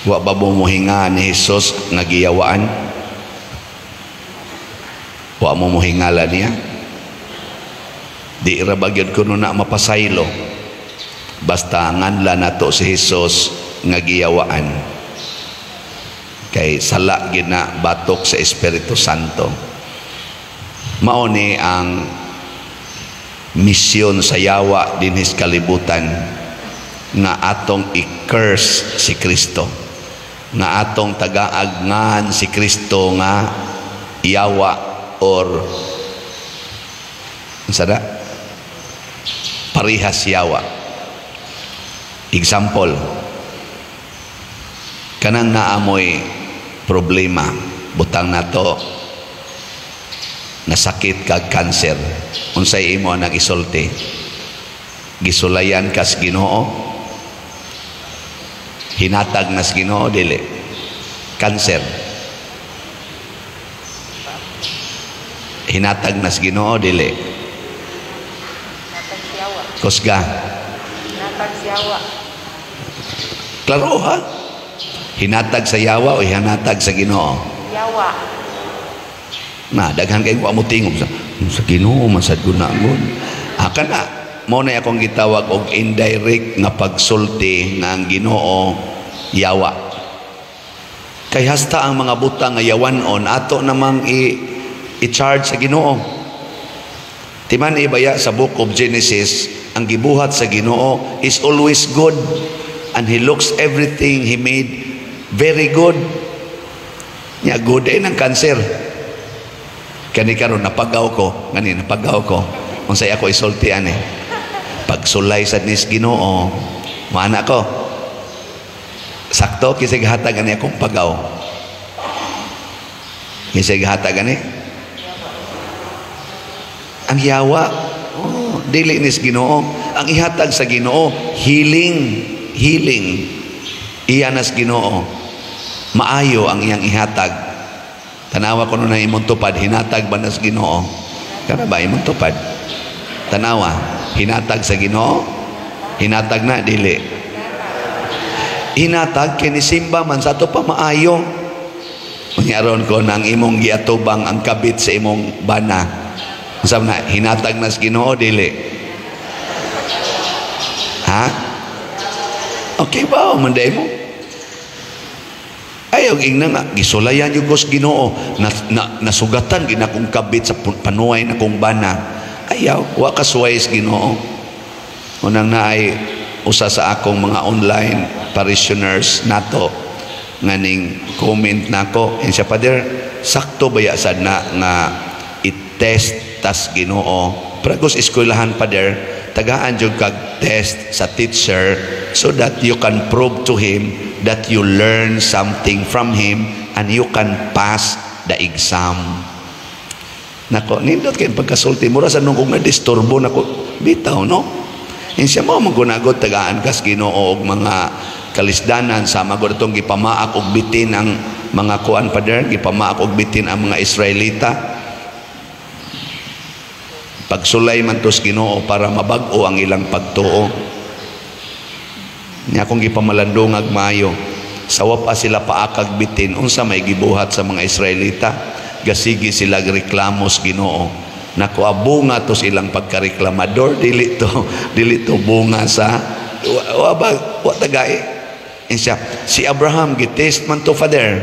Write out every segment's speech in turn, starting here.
Wa ba mo mohinga ni Jesus nga giyawaan? Wa mo mohingala niya? Di ra bagyod kuno na mapasaylo. Basta nganla nato si Jesus nga giyawaan. Kay sala gid na batok sa Espiritu Santo. Mao ni ang misyon sa yawa dinhis kalibutan nga atong i-curse si Kristo, nga atong tagaagnan si Kristo nga yawa or sada parihas yawa. Example, kanang naamoy problema, butang nato nasakit kag cancer, unsay imo nang isulti? Gisulayan kas Ginoo, hinatag nas Ginoo dili? Cancer hinatag nas Ginoo dili? Kusga hinatag siyawa. Klaro ha? Hinatag sa yawa o hinatag sa Ginoo? Yawa. Na daghan kay wa mo tingog sa Ginoo masad gunagon. Kana mo na akong gitawag og indirect nga pagsulti nga ang Ginoo yawa. Kay hasta ang mga butang nga yawanon ato namang i-charge sa Ginoo. Timan ibaya sa book of Genesis, ang gibuhat sa Ginoo is always good, and He looks everything He made very good. Nya good ng cancer. Kani karon napagaw ko, ngani napagaw ko. Unsay ako isulti ani? Pagsulay sa nis Ginoo, maana ko. Sakto kisig hatag ani akong pagaw. Kisig hatag ani? Ang yawa, dili nis Ginoo. Ang ihatag sa Ginoo, healing. Iya nas Ginoo. Maayo ang iyang ihatag. Tanawa ko nun na imong tupad, hinatag ba nas Ginoo? Kana ba imong tupad? Tanawa, hinatag sa Ginoo? Hinatag na, dili. Hinatag, kinisimba man sa ito pa maayo. Manyaron ko nang imong giatubang ang kabit sa imong bana. Masam na, hinatag nas Ginoo, dili. Ha? Okay ba? Manday mo? Ayaw ingna nga gisulayan yung Diyos Ginoo nasugatan ginakong kabit sa panuay na kong bana. Ayaw wa kasuways Ginoo. Unang naay usa sa akong mga online parishioners nato nganing comment nako and siya Father, sakto baya sad na nga i-test tas Ginoo pragos eskwelahan Father, tagaan jud kag test sa teacher so that you can prove to him that you learn something from him and you can pass the exam. Nako, nindot kay pagkasulti mura sa nung kung na-disturbo nako bitaw no. Insya mo magunagot tagaan kas Ginoo og mga kalisdanan sa magod itong gipamaak og bitin ang mga kuan Father, gipamaak og bitin ang mga Israelita. Pagsulay man tos Ginoo para mabag-o ang ilang pagtuo. Niya akong gipamalandong agmayo sawa pa sila paakag bitin unsa may gibuhat sa mga Israelita, gasigi sila reklamos Ginoo. Naku abunga to silang pagkareklamador, dili to bunga sa wa tagay. Insya si Abraham gitest man to Father.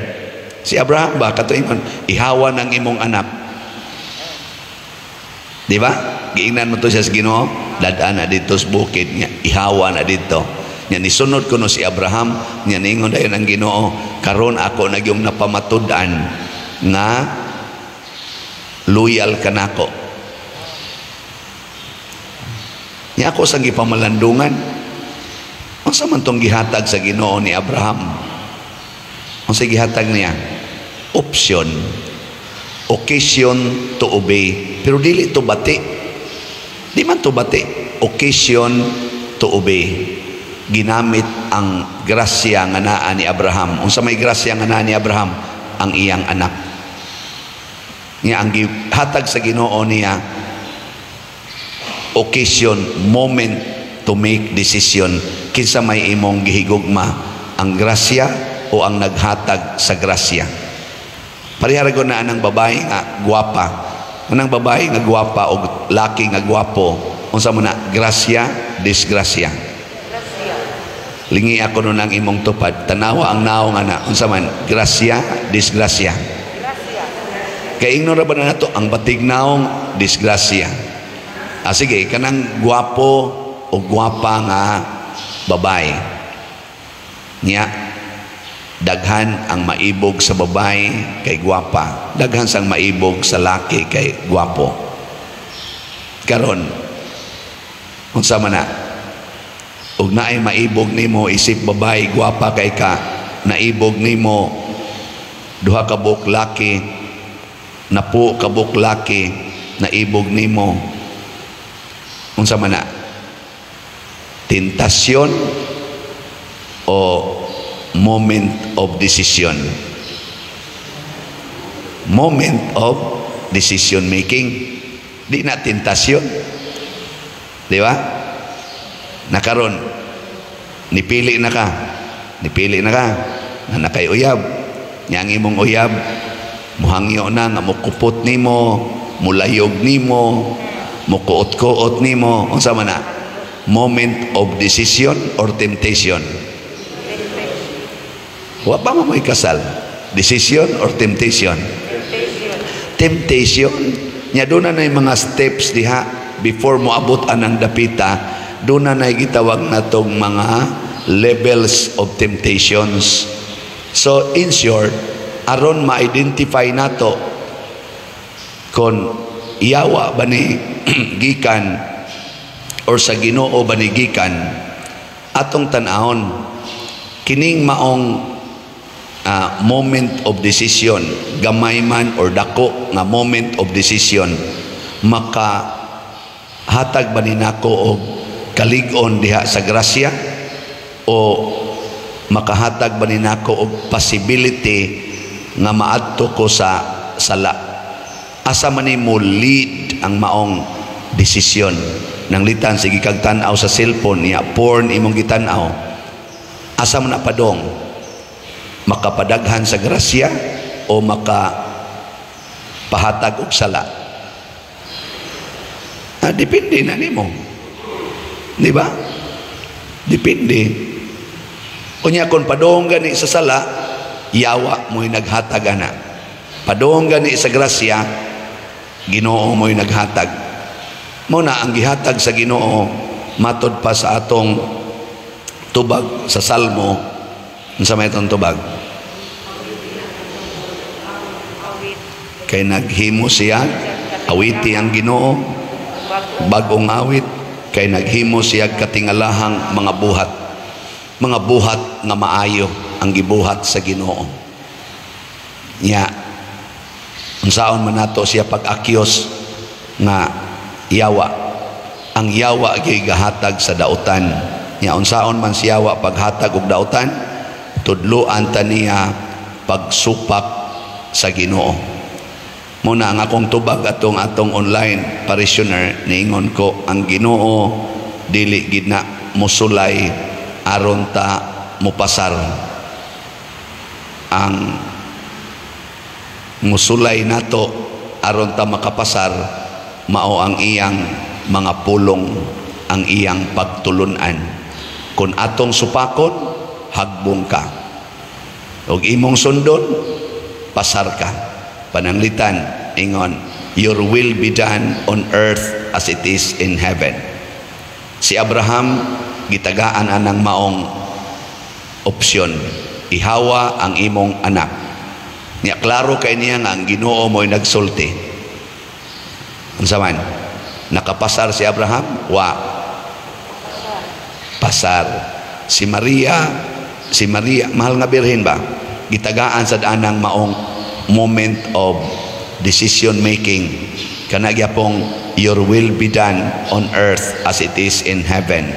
Si Abraham ba kato imon ihawa ng imong anak. Di ba? Giingnan mo to siya sa Ginoo, dadaan na dito sa bukid niya, ihawa na dito. Nya nisunod ko no si Abraham, nya ningon dayon ang Ginoo, karon ako nagyong napamatud-an nga loyal kanako. Nya ako sang gipamalandungan. Unsa man tong gihatag sa Ginoo ni Abraham? Unsa gihatag niya? Option. Occasion to obey. Pero dili to bati. Di man to bati. Occasion to obey. Ginamit ang grasya nga naa ni Abraham. Unsa may grasya nga naa ni Abraham? Ang iyang anak. Niya ang hatag sa Ginoo niya occasion, moment to make decision. Kinsa may imong gihigugma, ang grasya o ang naghatag sa grasya. Pariharagon na anang babae nga guwapa. Anang babae nga guwapa o laki nga guwapo, unsa man na grasya, disgrasya. Lingi ako nun ang imong tupad, tanawa ang naong ana, unsa man grasya, disgrasya. Kay ingnon ra ba na nato ang batig naong disgrasya. Sige, kanang guwapo o guwapa nga babae niya, daghan ang maibog sa babae kay guwapa, daghan sang maibog sa laki kay guwapo. Karon unsa man na ug naay maibog nimo isip babae guwapa kay ka, naibog nimo duha ka buok laki, napo ka buok laki, naibog nimo, unsa man na, tentasyon o moment of decision? Moment of decision making, di na tentasyon, di ba? Nakaron nipili na ka na nakay uyab, yang imong uyab muhangyo na nga mukupot nimo, mulayog nimo, mukuot-kuot nimo, unsa man na, moment of decision or temptation? Wa pa mo ikasal, decision or temptation? Temptation nya doon na mga steps diha before mo abot anang dapita. Doon na gitawag natong mga levels of temptations. So in short, aron ma-identify nato kung iyawa ba ni gikan or sa Ginoo ba ni gikan, atong tan-ahon kining maong moment of decision, gamay man or dako nga moment of decision, makahatag ba ni nako og kalig-on diha sa grasya, o makahatag ba ni nako og possibility nga maadto ko sa sala? Asa man mo lead ang maong desisyon? Nang litan sige kag tan-aw sa cellphone niya, porn imong gitan-aw, asa man na padong? Makapadaghan sa grasya o makapahatag og sala? Depende na nimo, di ba? Depende. Unya kon padong gani sa sala, yawa mo'y naghatag ana. Padong gani sa grasya, Ginoo mo'y naghatag. Muna ang gihatag sa Ginoo matod pa sa atong tubag sa Salmo. Unsa may itong tubag? Kay naghimo siya, awiti ang Ginoo, bagong awit, kay naghimo siya katingalahang mga buhat nga maayo ang gibuhat sa Ginoo. Nya unsaon man nato siya pag-akyos nga yawa, ang yawa gyud gahatag sa dautan. Nya unsaon man si yawa paghatag og dautan, tudloan ta niya pagsupak sa Ginoo. Muna ang akong tubag atong online parishioner, niingon ko, ang Ginoo dili gid na musulay aron ta mupasar. Ang musulay nato aron ta makapasar mao ang iyang mga pulong, ang iyang pagtulunan. Kung atong supakon, hagbong ka, og imong sundon, pasar ka. Pananglitan, ingon, your will be done on earth as it is in heaven. Si Abraham gitagaan anang maong opsyon, ihawa ang imong anak. Nya klaro kay niya nga ang Ginoo mo'y nagsulti. Unsa man, nakapasar si Abraham? Wa pasar. Si Maria, mahal nga birhen ba? Gitagaan sa anang maong moment of decision making, kanagyapong your will be done on earth as it is in heaven.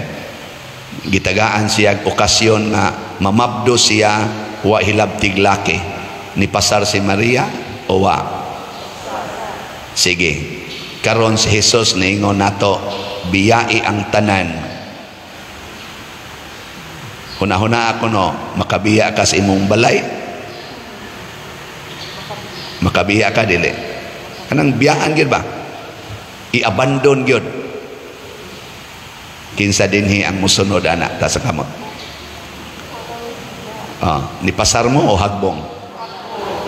Gitagaan siya okasyon nga mamabdo siya wa hilabtig laki. Ni pasar si Maria o wa? Sige, karon si Jesus niingon nato, biyai ang tanan Huna-huna ako no, makabiya ka sa imong balay. Makabiya ka dili. Kanang biyaan gyud ba? I-abandon gyud. Kinsa dinhi ang musunod anak ta sa kamot. Ni pasar mo o hagbong?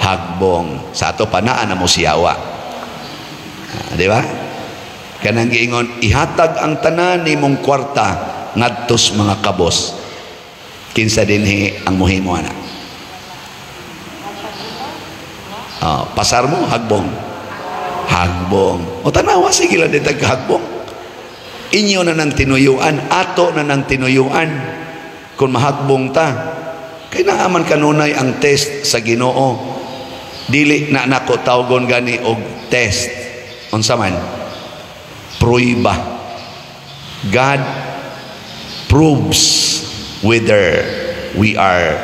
Hagbong. Sa ato panaan na mo siyawa. Di ba? Kanang giingon, ihatag ang tanan ni mong kwarta ngadtos mga kabos. Kinsa dinhi ang muhimo ana? Pasar mo, hagbong. Hagbong. O tanawa, sige lang din hagbong. Inyo na ng tinuyuan, ato na ng tinuyuan. Kung mahagbong ta, kay naaman kanunay ang test sa Ginoo. Dili na nako tawgon gani og test. Unsa man? Pruiba. God proves whether we are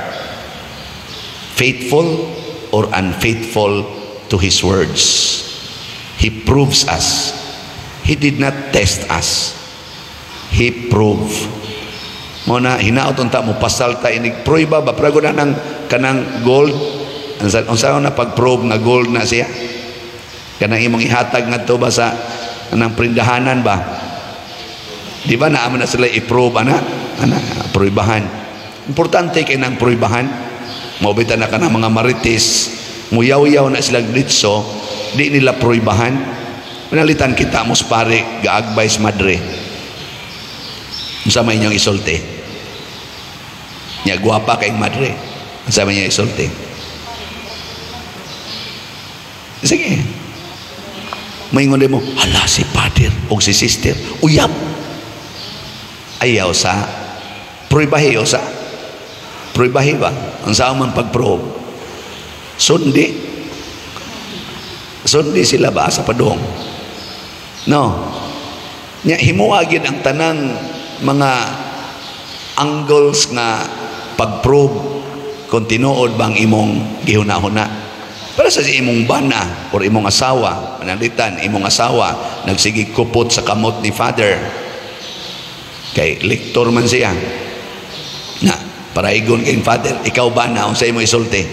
faithful or unfaithful to His words. He proves us. He did not test us. He proved. Muna hinaot unta mo pasal ta inig pruiba ba prago na ng kanang gold. Unsa na pag-prove nga gold na siya? Kanang imong ihatag ngadto ba sa anang prindahanan ba? Di ba naaman na sila i-prove ana pruibahan. Importante kay nang pruibahan. Mabitan na ka ng mga marites, muyaw-yaw na sila glitso, di nila pruibahan. Pinalitan kita mos pare ga-advise madre. Unsa may inyong isulti? Nya guwapa kay madre. Unsa may inyong isulti? Sige. Maingon mo, hala si father o si sister, uyab. Ayaw sa pruibahi o sa pruibahi ba? Ang saan man pag-probe sundi sila ba sa padong no nya himuagid ang tanang mga angles nga pag-probe kung tinuod bang imong gihuna-huna para sa imong bana or imong asawa manalitan imong asawa nagsigig kupot sa kamot ni father kay lektor man siya na paraigon kay father ikaw ba na unsay mo isulti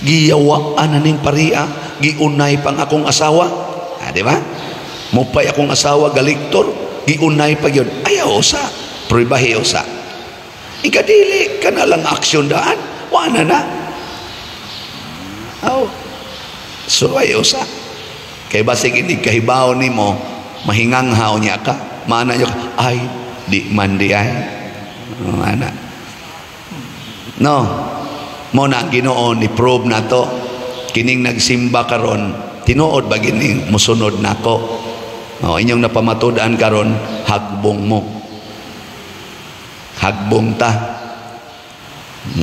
giyawaan na ning paria giunay pang akong asawa di ba mupay akong asawa galektor giunay pa gyud ayaw sa pribahi sa ikadili kana lang aksyon daan wa na so ayaw sa kay basig inig kahibaw nimo mahinganghaw niya ka mana niyo ay di man di ay ana no mo na Ginoo ni probe na to kining nagsimba karon tinuod ba gining musunod nako inyong napamatud-an karon hagbong mo hagbong ta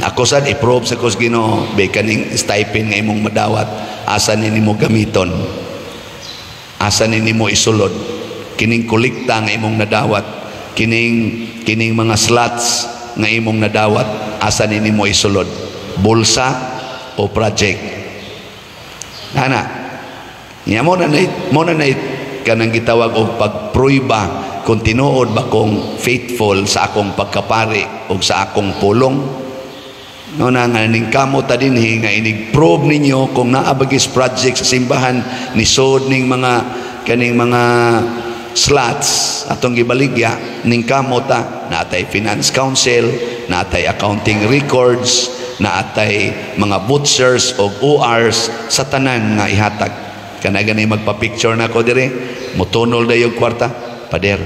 ako sad i-probe sa kus Ginoo be kaning stipend nga imong madawat asa nimo gamiton asa nimo isulod kining kolekta nga imong nadawat kining mga slots nga imong nadawat asa nimo isulod bulsa o project ana nya mo na kanang gitawag og pagpruiba kung tinuod ba kong faithful sa akong pagkapari o sa akong pulong no na nga ning kamo ta dinhi nga inig probe ninyo kung naa bagis project sa simbahan ni sod ning mga kaning mga slots atong gibaligya ning kamota naatay finance council naatay accounting records naatay mga butchers o ORs sa tanan nga ihatag kana gani magpa-picture nako dire mutunol dayo kwarta pader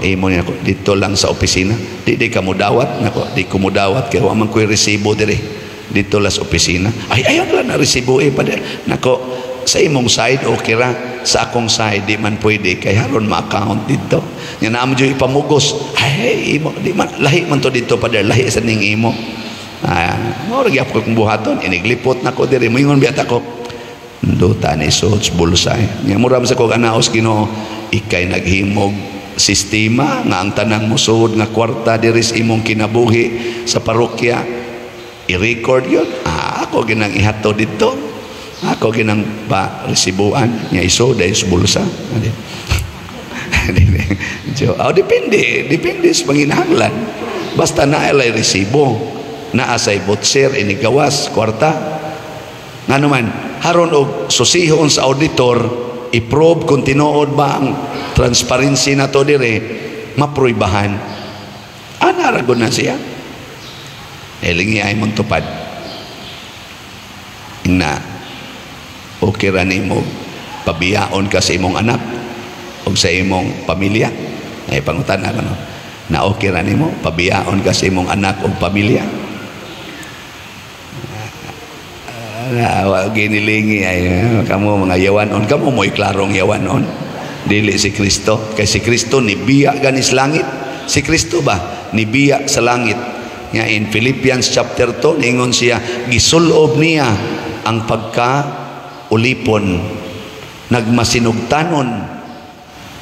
imo ni ako dito lang sa opisina di ka mudawat nako di ko mudawat kay wa man koy resibo dire dito lang sa opisina ay ayon lang na resibo pader nako sa imong side okay ra sa akong side di man pwede kay haron ma-account dito nya naamo jud ipamugos ay imo di man lahi man to dito pader lahi sa ning imo mo ra gyapon kong buhaton iniglipot nako diri moingon biat ako duta ni suits bulsay nya mura sa kog anaos Ginoo ikay naghimog sistema nga ang tanang musud nga kwarta diri sa imong kinabuhi sa parokya i-record yun ako ginang ihato dito ako ginang ba resibuan nya iso dahil sa bulsa Depende sa panginahanglan. Basta naay resibo, naasay butser, inigawas, kwarta. Nga naman, haron og susihon sa auditor, i-probe kung tinuod ba ang transparency na to dire, mapruibahan. Anaragon na siya. Elingi ay magtupad. Na, okay ra nimo pabiyaon ka sa imong anak o sa imong pamilya. Ay pangutana ko no. Na okay ra nimo pabiyaon ka sa imong anak o pamilya. Ginilingi ay kamo mga yawanon, kamo mo'y klarong yawanon. Dili si Kristo, kay si Kristo nibiya ganis langit. Si Kristo ba nibiya sa langit? Nga in Philippians chapter 2 ningon siya, gisulob niya ang pagka-ulipon, nagmasinugtanon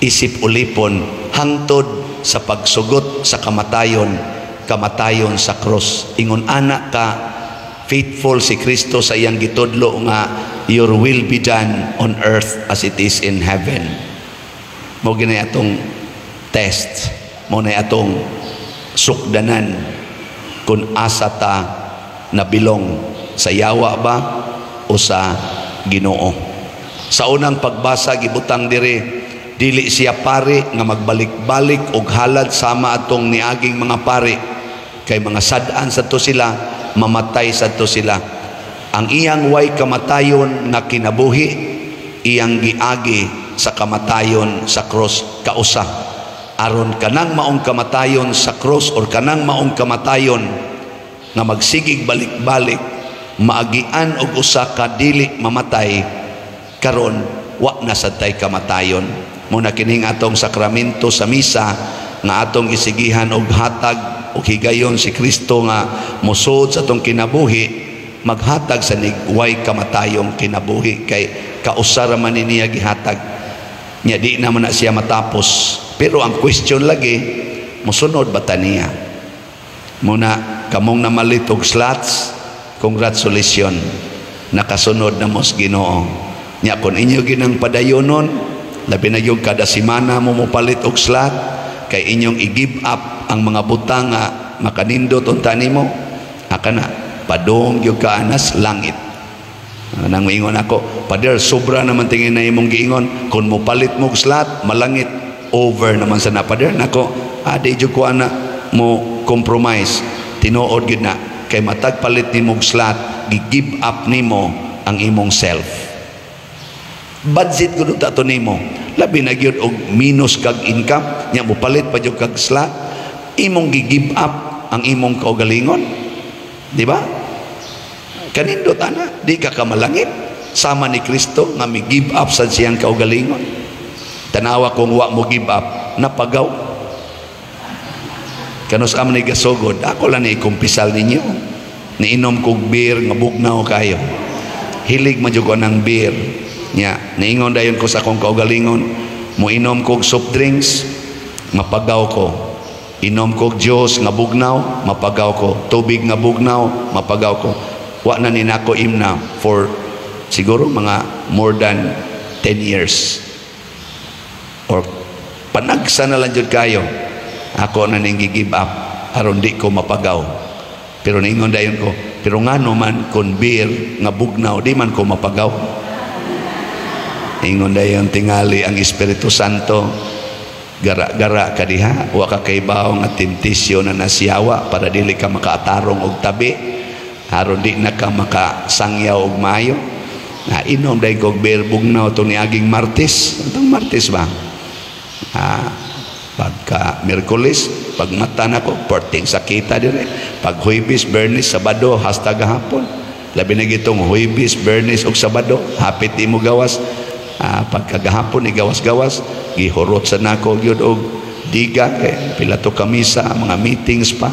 isip ulipon hangtod sa pagsugot sa kamatayon sa cross. Ingon anak ka, faithful si Kristo sa iyang gitudlo nga, your will be done on earth as it is in heaven. Mo ginay atong test, mo na atong sukdanan kung asa ta nabilong, sa yawa ba o sa Ginoo. Sa unang pagbasa gibutang dire, dili siya pari nga magbalik-balik og halad sama atong niaging mga pari, kay mga sad-an sa to sila, mamatay sa to sila. Ang iyang way kamatayon nga kinabuhi, iyang giagi sa kamatayon sa cross kausa. Aron kanang maong kamatayon sa cross or kanang maong kamatayon nga magsigig balik-balik, maagian og usa ka dili mamatay, karon wa na satay kamatayon. Muna kining atong sakramento sa misa nga atong isigihan og hatag o higayon si Kristo nga musod sa atong kinabuhi, maghatag sa nigway kamatayong kinabuhi, kay kausara man niya gihatag nya. Di naman na siya matapos, pero ang question lagi, musunod ba ta niya? Muna kamong namalit og slots, congratulations, nakasunod na mos Ginoo. Nya kung inyo ginang padayonon, labi na yung kada simana mo mupalit og slot, kay inyong i-give up ang mga butang nga makanindot unta nimo, aka na padong yung kaanas langit. Nang ingon ako, Pader, sobra naman tingin na imong giingon, kung mupalit mo og slot, malangit, over naman sa napader. Nako, adi jud ko ana mo compromise, tinuod gid na, kay matag palit nimo og slot, gi-give up nimo ang imong self. Budget gud ta to nimo, labi na gyud og minus kag income, nya mo palit pa jud kag slot, imong gi-give up ang imong kaugalingon, di ba? Kanindot ana, di ka kamalangit sama ni Kristo nga mi-give up sa siyang kaugalingon. Tanawa kung wa mo give up, napagaw. Kanus am ni gasugod, ako lang ni kumpisal ninyo. Niinom kog beer nga bugnaw kayo. Hilig man jud ko ng beer. Nya, niingon dayon ko sa akong kaugalingon, mo inom kog soft drinks, mapagaw ko. Inom kog juice nga bugnaw, mapagaw ko. Tubig nga bugnaw, mapagaw ko. Wa na ninako imna for siguro mga more than 10 years. Or panagsa na lang jud kayo, ako na ning gi-give up aron di ko mapagaw. Pero ningon dayon ko, pero ngano man kun beer nga bugnaw di man ko mapagaw. Ingon dayon tingali ang Espiritu Santo, gara-gara ka diha, wa ka kaybaw nga tentasyon na nasiyawa para dili ka makaatarong og tabi, aron di na ka makasangyaw og maayo. Na inom dayon kog beer bugnaw to niaging Martes. Itong Martes ba? Pagka Miyerkules, pag mata na ko, porting sakita dire. Pag Huwebes, Bernes, Sabado, hasta gahapon. Labi na gitong Huwebes, Bernes, o Sabado, hapit di mo gawas. Pagka gahapon, igawas-gawas, gihurot sa nako, yun og diga, kay pilato kamisa, mga meetings pa,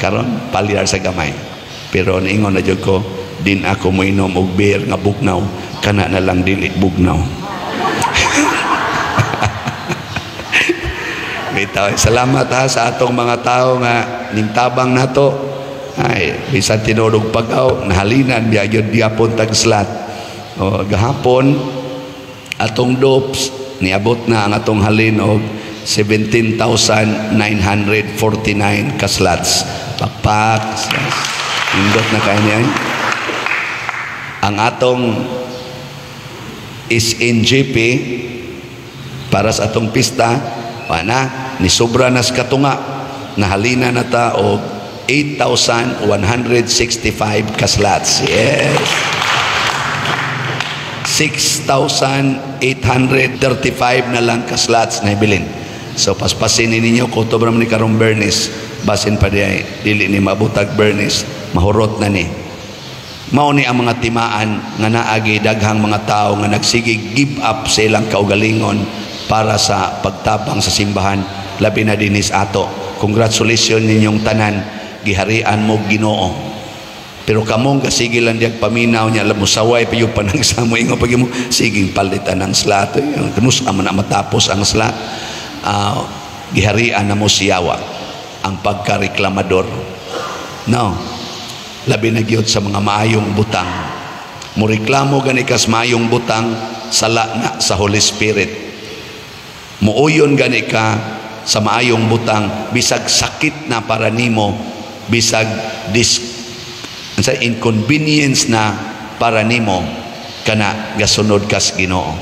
karon palyar sa gamay. Pero niingon na dyan ko, din ako mo inom og beer nga bugnaw, kana na lang dili bugnaw. Salamat sa atong mga tao nga ningtabang nato, ay bisan tinurog pagaw nahalinan biya gyud gyapon tag slot. O gahapon atong dops niabot na ang atong halin og 17,949 ka slots. Pakpak. Indot na kayo niyan. Ang atong SNGP para sa atong pista, wala ni sobra nas katunga, nahalina na ta og 8,165 ka slots. Yes. 6,835 na lang ka slots na ibilin. So paspasin ninyo ko to bram ni karong Bernis, basin pa diay dili ni mabutag Bernis, mahurot na ni. Mao ni ang mga timaan nga naagi daghang mga tao nga nagsige give up sa ilang kaugalingon para sa pagtabang sa simbahan, labi na dinis ato. Congratulations ninyong tanan, giharian mo Ginoo. Pero kamong kasige lang diag paminaw niya, musaway pa yung panang samo ingo pag mo siging palitan ng slot. Kanus man na matapos ang slot. Giharian na mo siyawa ang pagkareklamador. No. Labi na gyud sa mga maayong butang. Mureklamo gani kas maayong butang, sala na sa Holy Spirit. Muuyon gani ka sa maayong butang, bisag sakit na para nimo, bisag inconvenience na para nimo, kana gasunod kas Ginoo.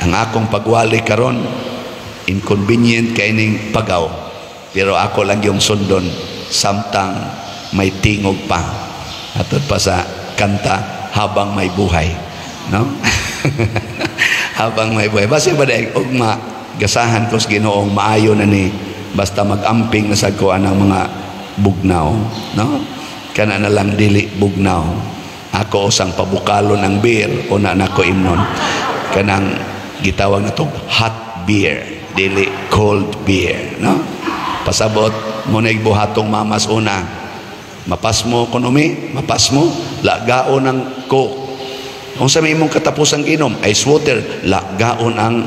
Ang akong pagwali karon, inconvenient kay ning pagaw, pero ako lang yung sundon samtang may tingog pa. Atod pa sa kanta, habang may buhay, no? Habang may buhay. Basta ba dahil ugma gasahan ko sa Ginoong maayo na ni, basta mag-amping na sa kuan ng mga bugnaw, no? Kana na lang dili bugnaw. Ako usang pabukalo ng beer o na nako imnon. Kanang gitawag na tong hot beer, dili cold beer, no? Pasabot mo na igbuhatong mamas una. Mapas mo ekonomi, mapas mo lagaon ng coke. Kung sa may imong katapusang inom, ice water, lagaon ang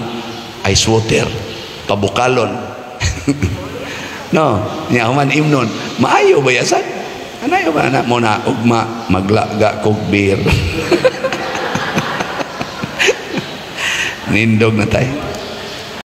ice water, pabukalon. No, niya man imnon, maayo ba yasan? Anayo ba na mo na ugma maglaga kog beer. Nindog na tayo.